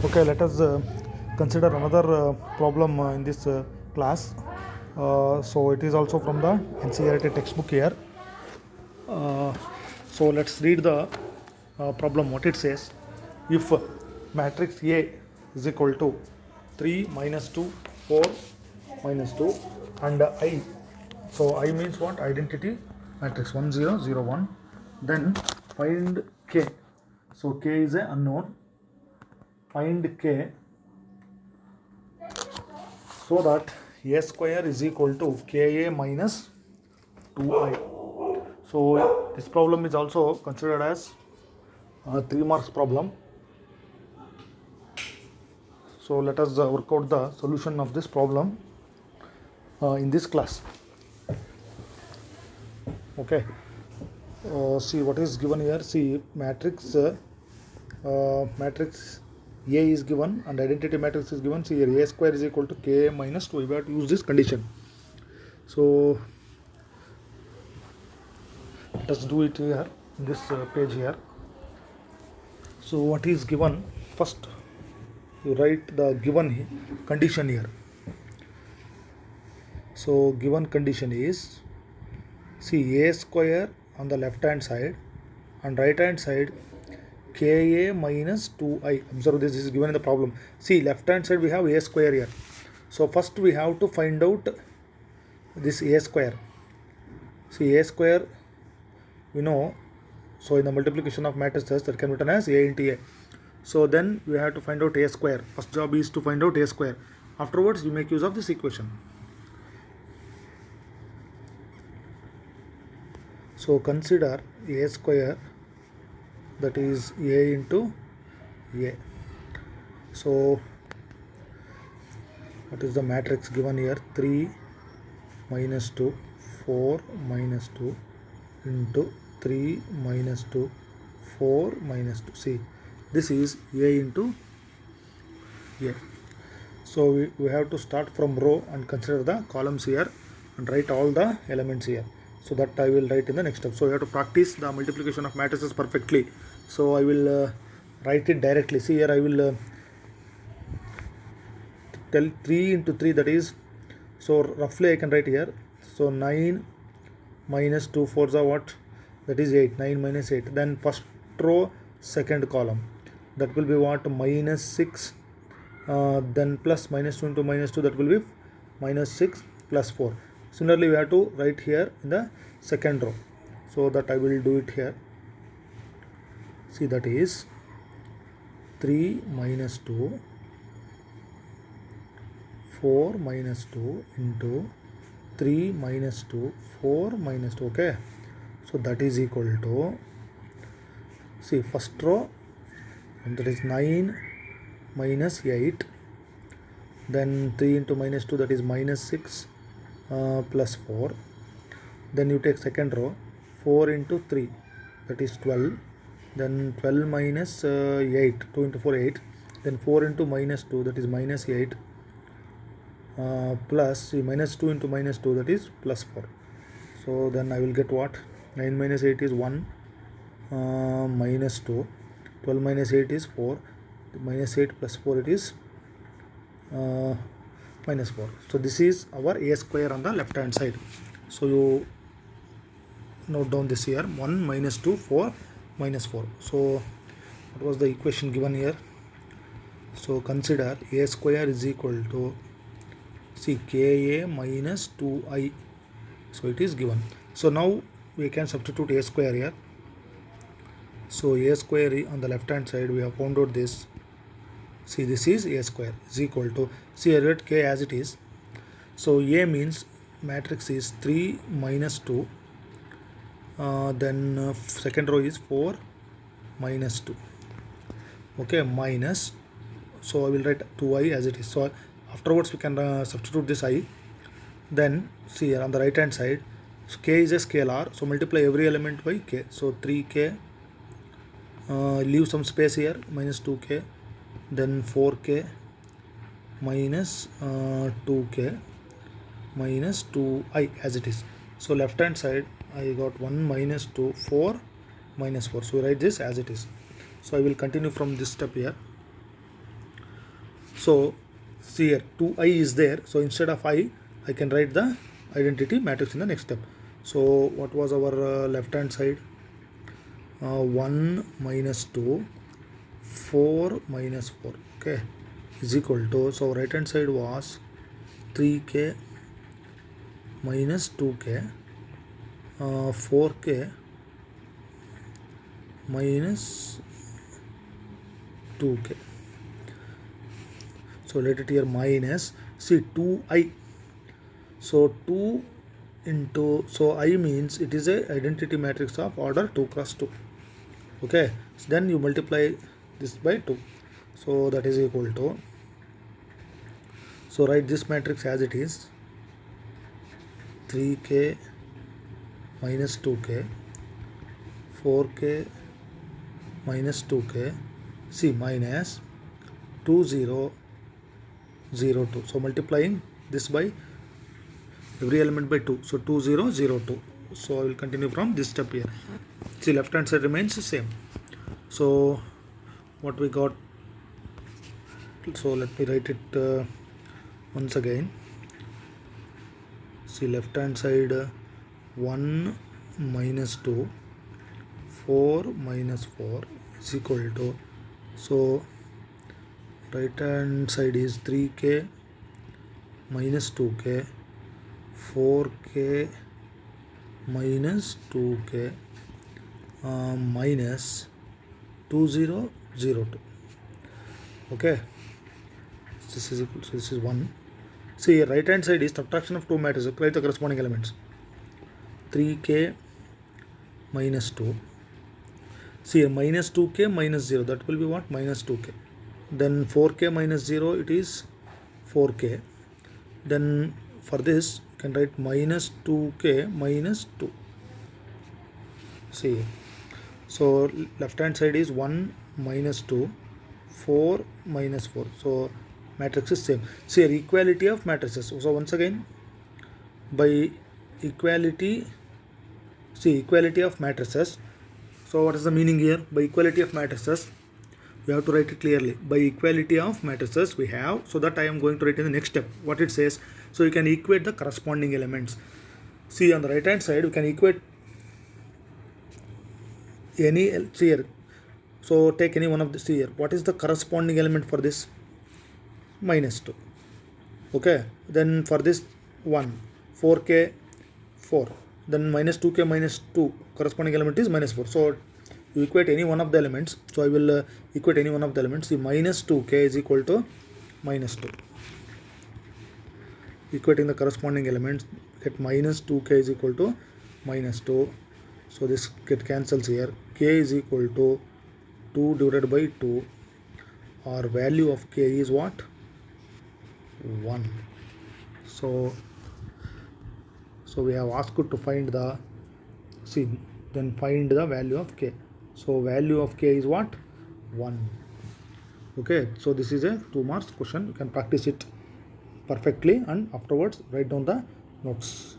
Okay, let us consider another problem in this class. So it is also from the NCERT textbook here. Uh, so let's read the problem. What it says: if matrix A is equal to 3 minus 2 4 minus 2 and I. So I means what? Identity matrix 1 0 0 1. Then find K. So K is a unknown. Find K so that a square is equal to ka minus 2i. So this problem is also considered as a 3 marks problem. So let us work out the solution of this problem in this class. Okay. See what is given here. See matrix A is given and identity matrix is given. See here a square is equal to ka minus 2. We have to use this condition. So let us do it here in this page here. So what is given? First you write the given condition here. So given condition is, see a square on the left hand side and right hand side ka minus 2i. Observe this is given in the problem. See left hand side we have a square here. So first we have to find out this a square. See a square we know. So in the multiplication of matrices that can be written as a into a. So then we have to find out a square. First job is to find out a square. Afterwards we make use of this equation. So consider a square, that is a into a. So what is the matrix given here? 3 minus 2 4 minus 2 into 3 minus 2 4 minus 2. See this is a into a. So we have to start from row and consider the columns here and write all the elements here. So that I will write in the next step. So you have to practice the multiplication of matrices perfectly. So I will write it directly. See here I will tell 3 into 3, that is, so roughly I can write here. So 9 minus 2 4s are what? That is 8. 9 minus 8. Then first row second column, that will be what? Minus 6. Then plus minus 2 into minus 2, that will be minus 6 plus 4. Similarly we have to write here in the second row. So that I will do it here. See that is 3 minus 2 4 minus 2 into 3 minus 2 4 minus 2. Okay. So that is equal to, see first row, and that is 9 minus 8. Then 3 into minus 2, that is minus 6 plus 4. Then you take second row, 4 into 3, that is 12. Then 12 minus 8, 2 into 4 8. Then 4 into minus 2, that is minus 8 plus, see, minus 2 into minus 2, that is plus 4. So then I will get what? 9 minus 8 is 1 minus 2. 12 minus 8 is 4. Minus 8 plus 4, it is minus 4. So this is our a square on the left hand side. So you note down this here: 1 minus 2 4 minus 4. So what was the equation given here? So consider a square is equal to, see, ka minus 2i. So it is given. So now we can substitute a square here. So a square on the left hand side we have found out this. See this is a square is equal to, see I write k as it is. So a means matrix is 3 minus 2. Then second row is 4 minus 2. Okay, minus. So I will write 2i as it is. So afterwards we can substitute this I. Then see here on the right hand side, so k is a scalar. So multiply every element by k. So 3k. Leave some space here, minus 2k. Then 4k minus 2k minus 2i as it is. So left hand side I got 1 minus 2 4 minus 4. So we write this as it is. So I will continue from this step here. So see here 2i is there, so instead of I can write the identity matrix in the next step. So what was our left hand side? 1 minus 2, 4 minus 4, okay, is equal to, so right hand side was 3k minus 2k, 4k minus 2k. So let it here minus, see 2i, so 2 into, so I means it is a identity matrix of order 2 cross 2, okay, so then you multiply this by 2, so that is equal to, so write this matrix as it is, 3k minus 2k, 4k minus 2k, see minus 2002, so multiplying this by every element by 2, so 2002. So I will continue from this step here. See left hand side remains the same. So what we got, so let me write it once again. See left hand side 1 minus 2, 4 minus 4 is equal to, so right hand side is 3k minus 2k, 4k minus 2k, minus 2002, okay, this is equal, so this is 1. See right hand side is subtraction of two matrices, write the corresponding elements, 3k minus 2, see minus 2k minus 0, that will be what, minus 2k, then 4k minus 0, it is 4k, then for this you can write minus 2k minus 2, see, so left hand side is 1 minus 2, 4 minus 4, so matrix is same. See here equality of matrices, so once again by equality, see equality of matrices, so what is the meaning here? By equality of matrices we have to write it clearly, by equality of matrices we have, so that I am going to write in the next step what it says. So you can equate the corresponding elements. See on the right hand side we can equate any, see here, so take any one of this here, what is the corresponding element for this? Minus 2, okay, then for this 1, 4k 4, then minus 2k minus 2, corresponding element is minus 4, so you equate any one of the elements, so I will equate any one of the elements. See minus 2k is equal to minus 2, equating the corresponding elements, get minus 2k is equal to minus 2, so this get cancels here, k is equal to 2 divided by 2, or value of k is what, 1. So we have asked to find the, see, then find the value of k, so value of k is what, 1, okay. So this is a 2 marks question, you can practice it perfectly and afterwards write down the notes.